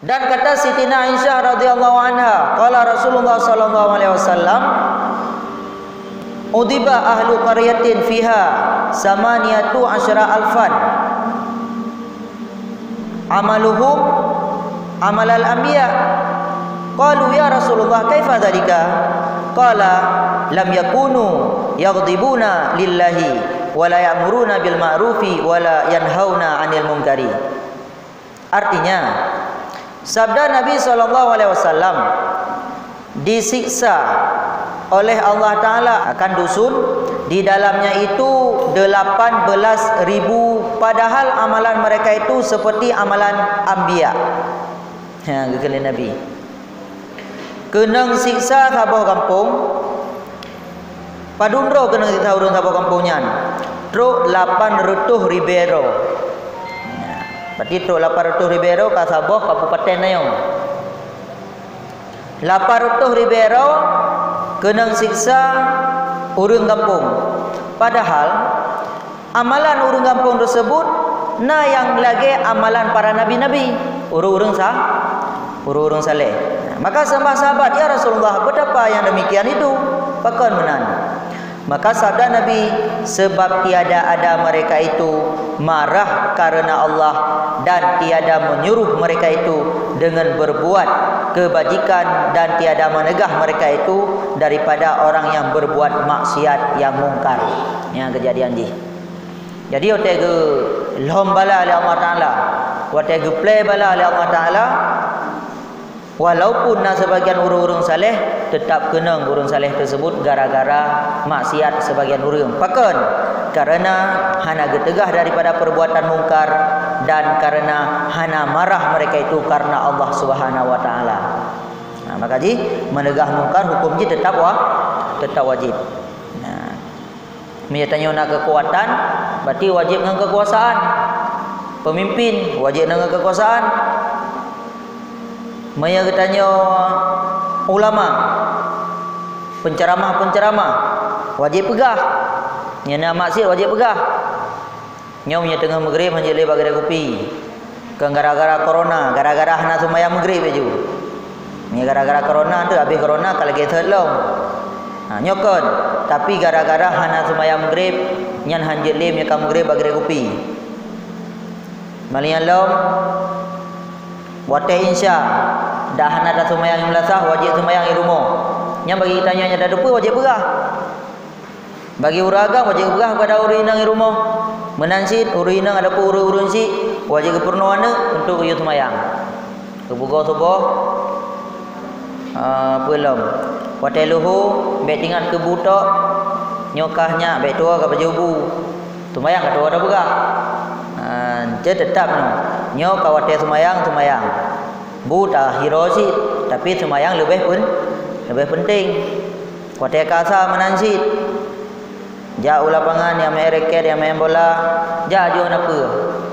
Dan kata Siti Aisyah radhiyallahu anha, qala Rasulullah sallallahu alaihi wasallam, udiba ahlu qaryatin fiha samaniyatu asyara alfan amaluhum amal al-anbiya. Qalu ya Rasulullah kaifa dzalika? Qala lam yakunu yaghdibuna lillahi wa la ya'muruna bil ma'rufi wa la yanhauna 'anil munkari. Artinya, sabda Nabi SAW disiksa oleh Allah Ta'ala akan dusun, di dalamnya itu 18.000, padahal amalan mereka itu seperti amalan anbiya. Kekali Nabi kena siksa sabah kampung padunro, kena siksa urun sabah kampungnya truk 800 ribero. Berarti truk 800 ribero ka sabah kabupaten Nayong. 800 ribero kena siksa urang kampung. Padahal amalan urang kampung tersebut na yang lagi amalan para nabi-nabi, urang-urang saleh. Maka sahabat, ya Rasulullah, betapa yang demikian itu? Pakon menan. Maka sabda Nabi, sebab tiada ada mereka itu marah karena Allah, dan tiada menyuruh mereka itu dengan berbuat kebajikan, dan tiada menegah mereka itu daripada orang yang berbuat maksiat yang mungkar. Yang kejadian ni. Jadi otege lombala oleh Allah Taala, otege play bala oleh Allah Taala. Walaupun sebagian urang-urang saleh tetap kena urang saleh tersebut gara-gara maksiat sebagian urang. Pakon karena hana getegah daripada perbuatan mungkar, dan karena hana marah mereka itu karena Allah Subhanahu wa taala. Maka ji menegah mungkar hukum ji tetap wajib. Menyatanya nak kekuatan berarti wajib dengan kekuasaan. Pemimpin wajib dengan kekuasaan. Maya katanya ulama, penceramah wajib pegah. Nyana maksiat wajib pegah. Nyomnya tengah maghrib hanya le bagi kopi. Kan gara-gara corona, gara-gara hana sembahyang maghrib baju. Ni gara-gara corona tu, habis corona kalau kita long. Nyokon, tapi gara-gara hana sembahyang maghrib, nyan hanya le nya maghrib bagi kopi. Malian long Wate insya dah hana dah sembahyang melasah, wajib sembahyang di rumah. Yang bagi kita nya dah depa wajib pegah. Bagi uraga wajib pegah kepada orang inang di rumah. Menansit orang inang ada urun si wajib kepurnoana untuk uyut sembahyang. Kebuka subuh belum. Wate luhu bet tinggal ke butok nyokahnya bet tua ke bajubu. Sembahyang ke tua dah pegah. Dia tetap nyo kawate semayang buta hirosi, tapi semayang lebih penting. Kawate kasa menansit ja lapangan yang main raket, yang main bola, ja jo apa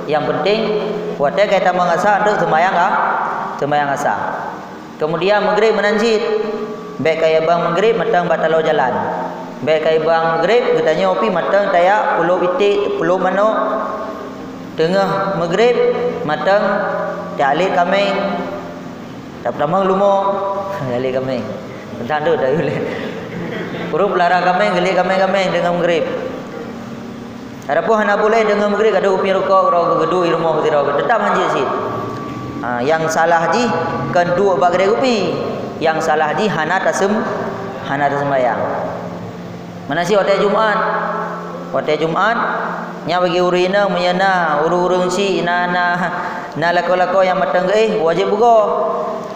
yang penting kawate kita mengasah untuk semayang asa. Kemudian maghrib menansit baik kaya bang maghrib matang batalo jalan, baik kaya bang maghrib katanya opi matang tayak pulau itik pulau mano. Tengah maghrib matang alik kambing tak pertama lumo alik kambing bentar tu dah boleh urut pelara kambing gali kambing dengan maghrib. Adapun hana boleh dengan maghrib ada upi rokok rokok gedu rumah rokok tetap hanji sit. Yang salah ji kan dua bagre upi, yang salah ji hana sembahyang. Mana si hotel Jumaat nya bagi urina menyana urung si na lako-lako yang matang wajib buka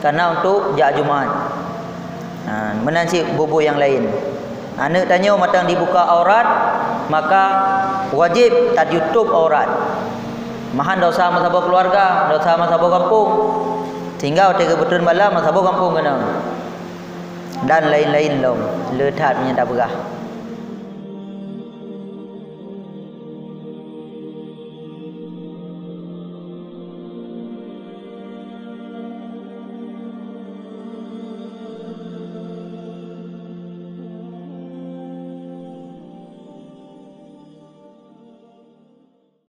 karena untuk jak Jumaat. Menansi bubu yang lain. Anak tanya matang dibuka aurat, maka wajib tak YouTube aurat. Mahan dosa masabah keluarga, dosa masabah kampung. Sehingga hotel kebetulan malam masabah kampung kena. Dan lain-lain long. Letat punya tak berah.